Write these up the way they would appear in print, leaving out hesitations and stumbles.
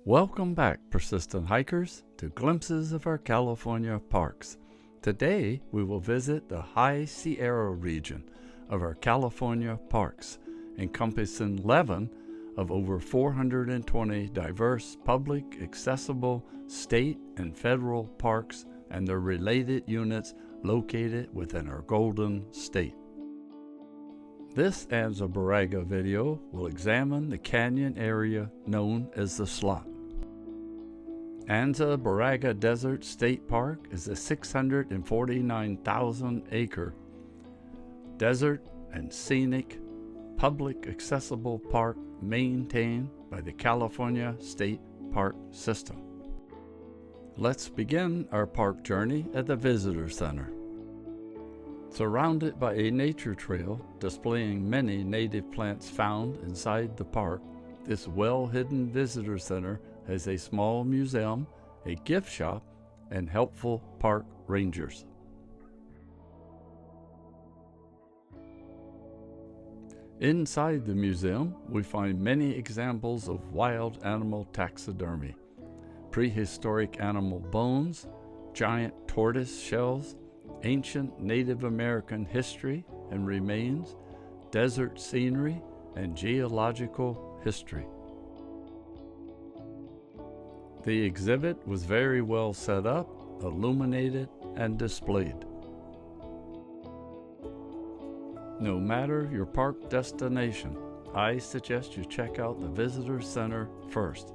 Welcome back, persistent hikers, to Glimpses of our California parks. Today, we will visit the High Sierra region of our California parks, encompassing 11 of over 420 diverse public, accessible, state and federal parks and their related units located within our Golden State. This Anza-Borrego video will examine the canyon area known as the Slot. Anza-Borrego Desert State Park is a 649,000-acre desert and scenic, public accessible park maintained by the California State Park System. Let's begin our park journey at the Visitor Center. Surrounded by a nature trail displaying many native plants found inside the park, this well-hidden visitor center has a small museum, a gift shop, and helpful park rangers. Inside the museum, we find many examples of wild animal taxidermy, prehistoric animal bones, giant tortoise shells, ancient Native American history and remains, desert scenery, and geological history. The exhibit was very well set up, illuminated, and displayed. No matter your park destination, I suggest you check out the Visitor Center first.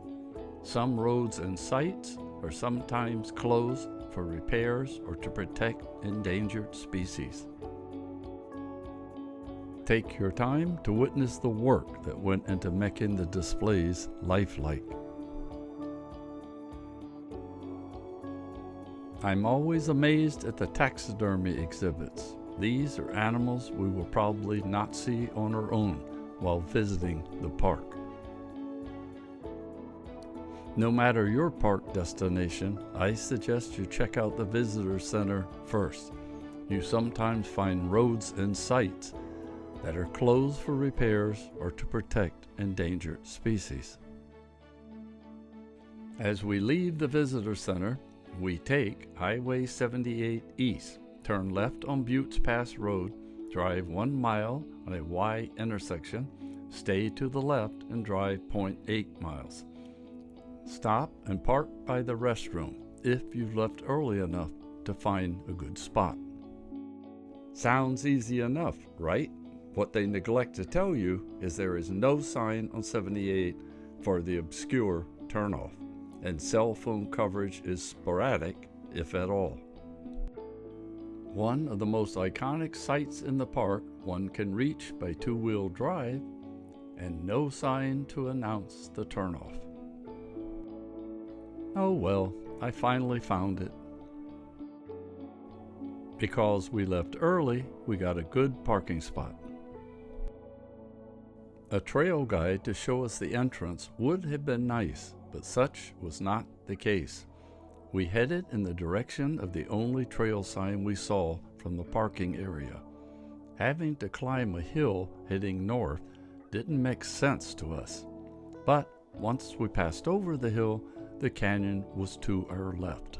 Some roads and sites are sometimes closed for repairs or to protect endangered species. Take your time to witness the work that went into making the displays lifelike. I'm always amazed at the taxidermy exhibits. These are animals we will probably not see on our own while visiting the park. No matter your park destination, I suggest you check out the Visitor Center first. You sometimes find roads and sites that are closed for repairs or to protect endangered species. As we leave the Visitor Center, we take Highway 78 East, turn left on Buttes Pass Road, drive 1 mile on a Y intersection, stay to the left and drive 0.8 miles. Stop and park by the restroom if you've left early enough to find a good spot. Sounds easy enough, right? What they neglect to tell you is there is no sign on 78 for the obscure turnoff, and cell phone coverage is sporadic, if at all. One of the most iconic sites in the park one can reach by two-wheel drive, and no sign to announce the turnoff. Oh well, I finally found it. Because we left early, we got a good parking spot. A trail guide to show us the entrance would have been nice, but such was not the case. We headed in the direction of the only trail sign we saw from the parking area. Having to climb a hill heading north didn't make sense to us, but once we passed over the hill, the canyon was to our left.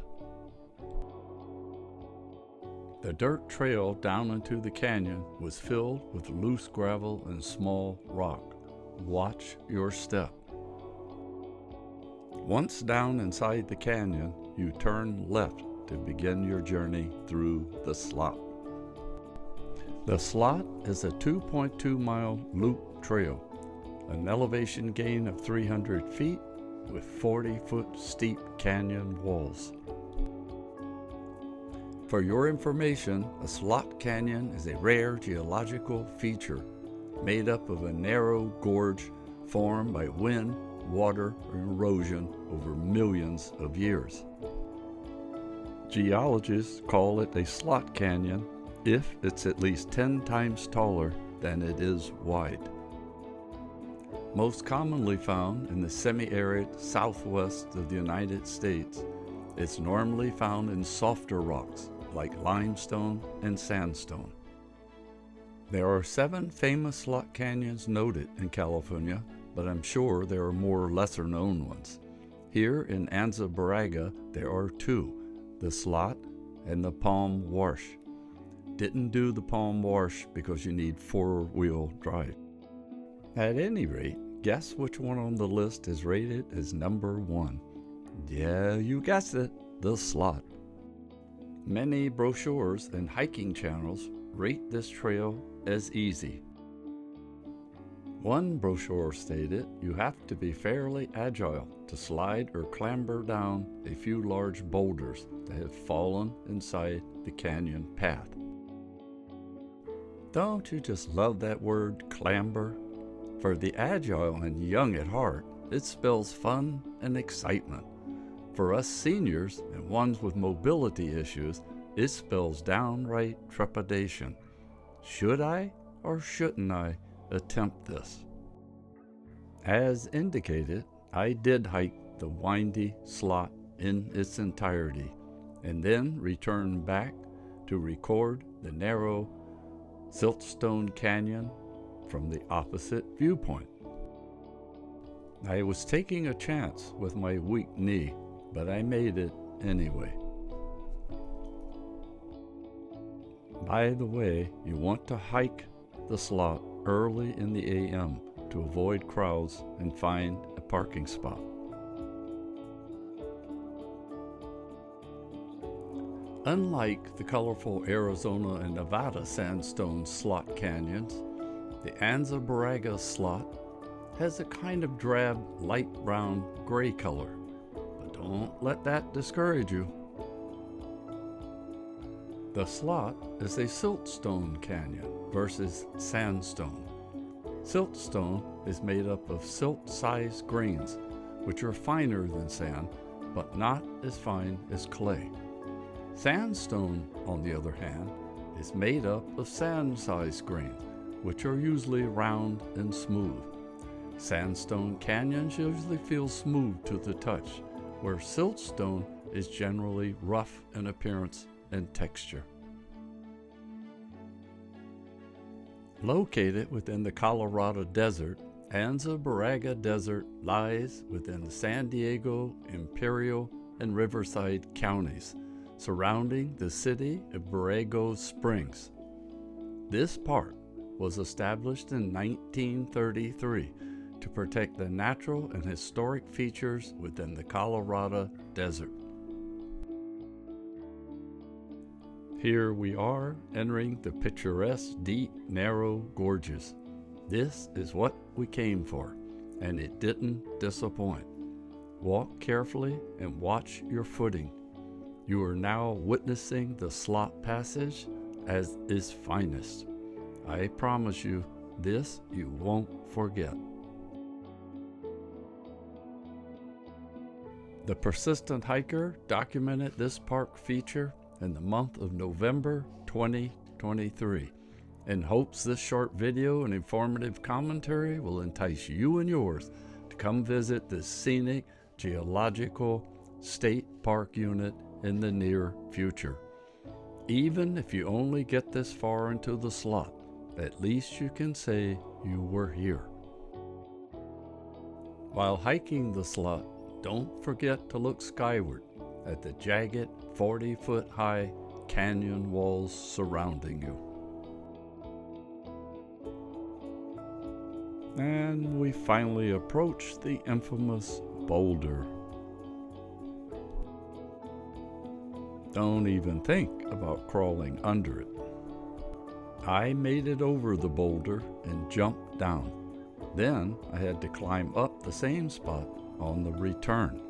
The dirt trail down into the canyon was filled with loose gravel and small rock. Watch your step. Once down inside the canyon, you turn left to begin your journey through the Slot. The Slot is a 2.2-mile loop trail, an elevation gain of 300 feet with 40-foot steep canyon walls. For your information, a slot canyon is a rare geological feature made up of a narrow gorge formed by wind, water, and erosion over millions of years. Geologists call it a slot canyon if it's at least 10 times taller than it is wide. Most commonly found in the semi-arid southwest of the United States, it's normally found in softer rocks like limestone and sandstone. There are 7 famous slot canyons noted in California, but I'm sure there are more lesser-known ones. Here in Anza-Borrego, there are two, the slot and the palm wash. Didn't do the palm wash because you need four-wheel drive. At any rate, guess which one on the list is rated as number 1? Yeah, you guessed it, the slot. Many brochures and hiking channels rate this trail as easy. One brochure stated you have to be fairly agile to slide or clamber down a few large boulders that have fallen inside the canyon path. Don't you just love that word, clamber? For the agile and young at heart, it spells fun and excitement. For us seniors and ones with mobility issues, it spells downright trepidation. Should I or shouldn't I attempt this? As indicated, I did hike the windy slot in its entirety and then returned back to record the narrow Siltstone Canyon from the opposite viewpoint. I was taking a chance with my weak knee, but I made it anyway. By the way, you want to hike the slot early in the AM to avoid crowds and find a parking spot. Unlike the colorful Arizona and Nevada sandstone slot canyons, the Anza-Borrego slot has a kind of drab light brown gray color, but don't let that discourage you. The slot is a siltstone canyon versus sandstone. Siltstone is made up of silt-sized grains, which are finer than sand, but not as fine as clay. Sandstone, on the other hand, is made up of sand-sized grains, which are usually round and smooth. Sandstone canyons usually feel smooth to the touch, where siltstone is generally rough in appearance and texture. Located within the Colorado Desert, Anza-Borrego Desert lies within the San Diego, Imperial, and Riverside counties, surrounding the city of Borrego Springs. This park was established in 1933 to protect the natural and historic features within the Colorado Desert. Here we are entering the picturesque, deep, narrow gorges. This is what we came for, and it didn't disappoint. Walk carefully and watch your footing. You are now witnessing the slot passage at its finest. I promise you, this you won't forget. The persistent hiker documented this park feature in the month of November 2023 and hopes this short video and informative commentary will entice you and yours to come visit this scenic geological state park unit in the near future. Even if you only get this far into the slot, at least you can say you were here. While hiking the slot, don't forget to look skyward at the jagged 40-foot-high canyon walls surrounding you. And we finally approach the infamous boulder. Don't even think about crawling under it. I made it over the boulder and jumped down. Then I had to climb up the same spot on the return.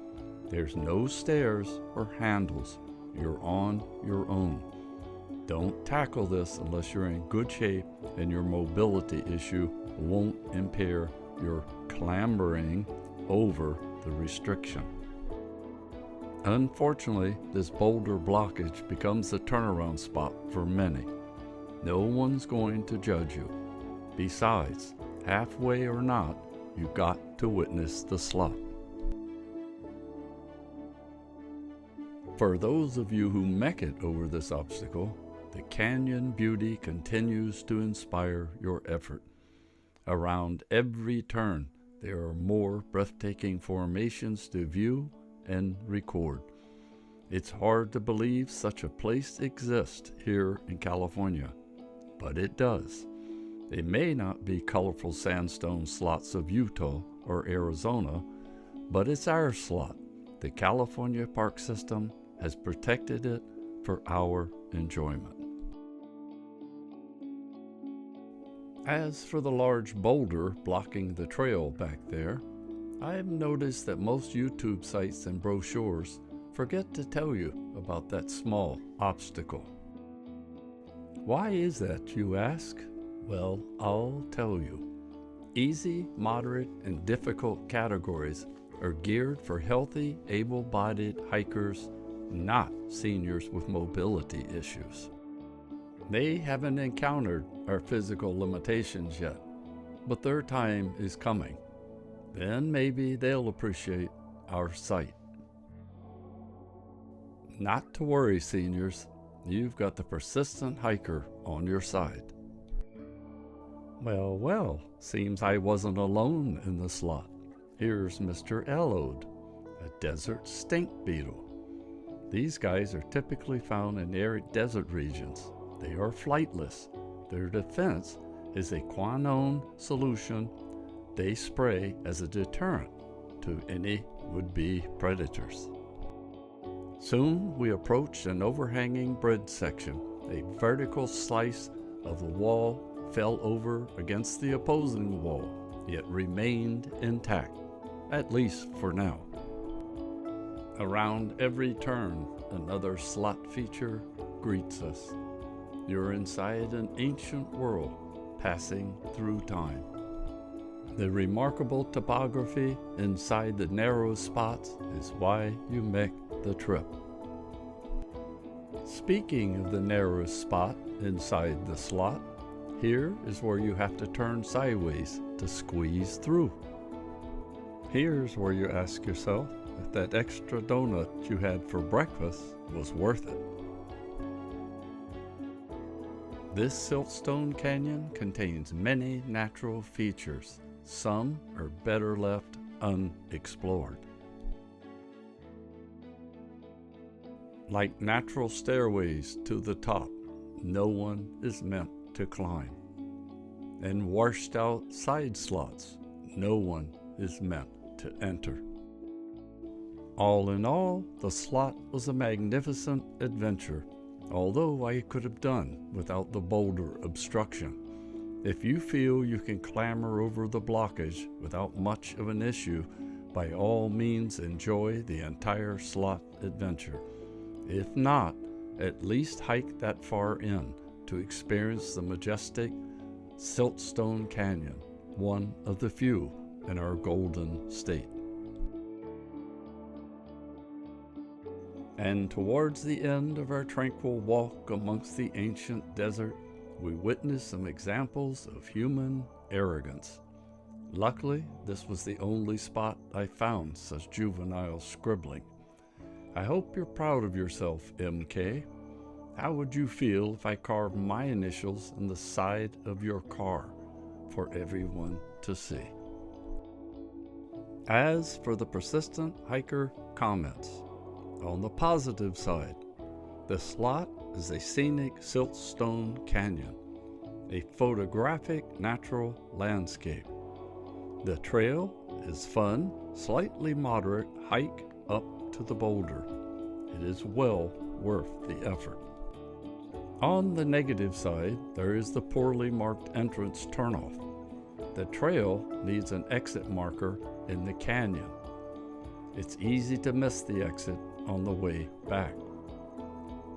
There's no stairs or handles. You're on your own. Don't tackle this unless you're in good shape and your mobility issue won't impair your clambering over the restriction. Unfortunately, this boulder blockage becomes a turnaround spot for many. No one's going to judge you. Besides, halfway or not, you got to witness the slot. For those of you who make it over this obstacle, the canyon beauty continues to inspire your effort. Around every turn, There are more breathtaking formations to view and record. It's hard to believe such a place exists here in California, but it does. They may not be colorful sandstone slots of Utah or Arizona, but it's our slot. The California Park System has protected it for our enjoyment. As for the large boulder blocking the trail back there, I have noticed that most YouTube sites and brochures forget to tell you about that small obstacle. Why is that, you ask? Well, I'll tell you. Easy, moderate, and difficult categories are geared for healthy, able-bodied hikers, not seniors with mobility issues. They haven't encountered our physical limitations yet, but their time is coming. Then maybe they'll appreciate our sight. Not to worry, seniors. You've got the persistent hiker on your side. Well, seems I wasn't alone in the slot. Here's Mr. Elode, a desert stink beetle. These guys are typically found in arid desert regions. They are flightless. Their defense is a quinone solution they spray as a deterrent to any would-be predators. Soon we approached an overhanging bridge section. A vertical slice of the wall fell over against the opposing wall, yet remained intact, at least for now. Around every turn, another slot feature greets us. You're inside an ancient world, passing through time. The remarkable topography inside the narrow spots is why you make the trip. Speaking of the narrowest spot inside the slot, here is where you have to turn sideways to squeeze through. Here's where you ask yourself if that extra donut you had for breakfast was worth it. This siltstone canyon contains many natural features. Some are better left unexplored. Like natural stairways to the top, no one is meant to climb. And washed out side slots, no one is meant to enter. All in all, the slot was a magnificent adventure, although I could have done without the boulder obstruction. If you feel you can clamber over the blockage without much of an issue, by all means enjoy the entire slot adventure. If not, at least hike that far in to experience the majestic Siltstone Canyon, one of the few in our Golden State. And towards the end of our tranquil walk amongst the ancient desert, we witnessed some examples of human arrogance. Luckily, this was the only spot I found such juvenile scribbling. I hope you're proud of yourself, MK. How would you feel if I carved my initials in the side of your car for everyone to see? As for the persistent hiker comments, on the positive side, the slot is a scenic siltstone canyon, a photographic natural landscape. The trail is fun, slightly moderate hike up to the boulder. It is well worth the effort. On the negative side, there is the poorly marked entrance turnoff. The trail needs an exit marker in the canyon. It's easy to miss the exit on the way back.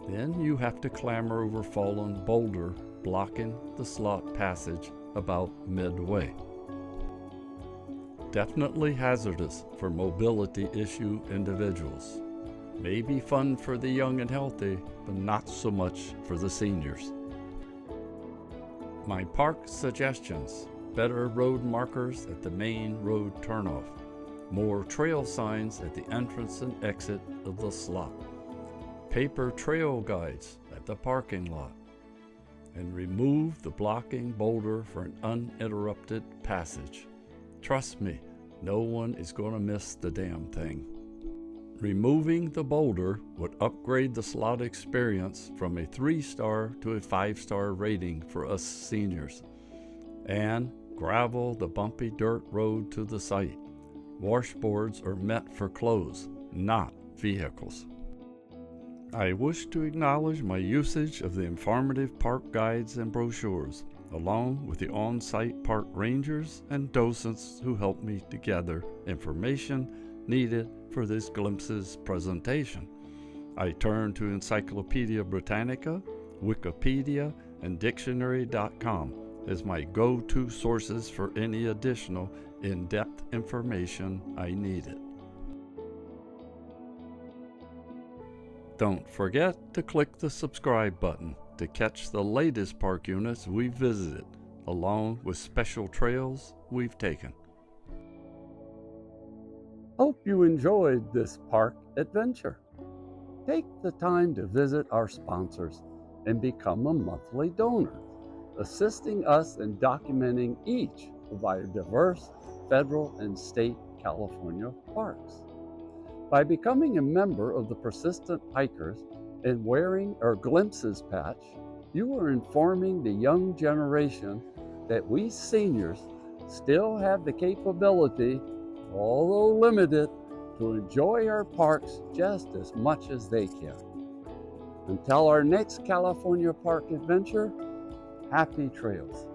Then you have to clamber over fallen boulder, blocking the slot passage about midway. Definitely hazardous for mobility issue individuals. May be fun for the young and healthy, but not so much for the seniors. My park suggestions: better road markers at the main road turnoff, more trail signs at the entrance and exit of the slot, paper trail guides at the parking lot, and remove the blocking boulder for an uninterrupted passage. Trust me, No one is going to miss the damn thing. Removing the boulder would upgrade the slot experience from a 3-star to a 5-star rating for us seniors. And gravel the bumpy dirt road to the site. Washboards are meant for clothes, not vehicles. I wish to acknowledge my usage of the informative park guides and brochures, along with the on-site park rangers and docents who helped me to gather information needed for this Glimpses presentation. I turn to Encyclopedia Britannica, Wikipedia, and Dictionary.com as my go-to sources for any additional in-depth information I needed. Don't forget to click the subscribe button to catch the latest park units we've visited, along with special trails we've taken. Hope you enjoyed this park adventure. Take the time to visit our sponsors and become a monthly donor, assisting us in documenting each of our diverse federal and state California parks. By becoming a member of the Persistent Hikers and wearing our Glimpses patch, you are informing the young generation that we seniors still have the capability, although limited, to enjoy our parks just as much as they can. Until our next California park adventure, happy trails.